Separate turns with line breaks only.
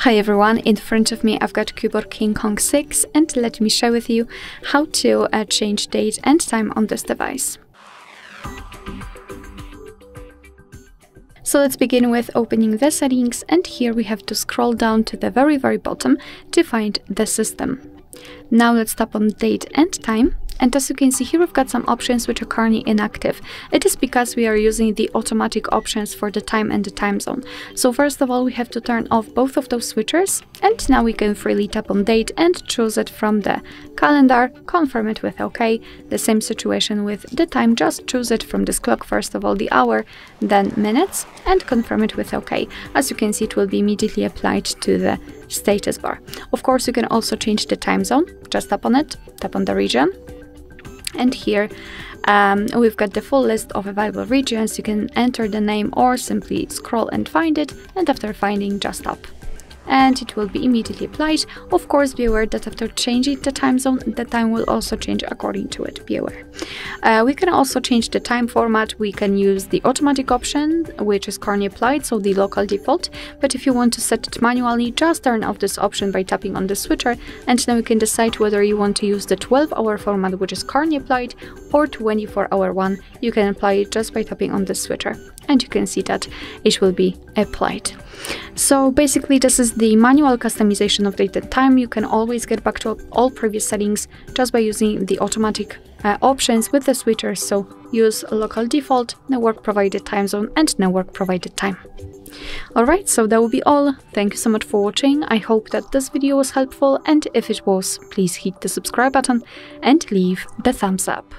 Hi everyone, in front of me I've got CUBOT King Kong 6 and let me share with you how to change date and time on this device. So let's begin with opening the settings, and here we have to scroll down to the very bottom to find the system. Now let's tap on date and time. And as you can see here, we've got some options which are currently inactive. It is because we are using the automatic options for the time and the time zone. So first of all, we have to turn off both of those switchers. And now we can freely tap on date and choose it from the calendar, confirm it with OK. The same situation with the time, just choose it from this clock, first of all the hour, then minutes, and confirm it with OK. As you can see, it will be immediately applied to the status bar. Of course, you can also change the time zone. Just tap on it, tap on the region. And here we've got the full list of available regions. You can enter the name or simply scroll and find it, and after finding, just tap. And it will be immediately applied. Of course, be aware that after changing the time zone, the time will also change according to it. Be aware. We can also change the time format. We can use the automatic option, which is currently applied, so the local default. But if you want to set it manually, just turn off this option by tapping on the switcher, and then you can decide whether you want to use the 12-hour format, which is currently applied, or 24-hour one. You can apply it just by tapping on the switcher, and you can see that it will be applied. So basically, this is the manual customization of date and time. You can always get back to all previous settings just by using the automatic options with the switcher. So use local default, network provided time zone, and network provided time. Alright, so that will be all. Thank you so much for watching. I hope that this video was helpful, and if it was, please hit the subscribe button and leave the thumbs up.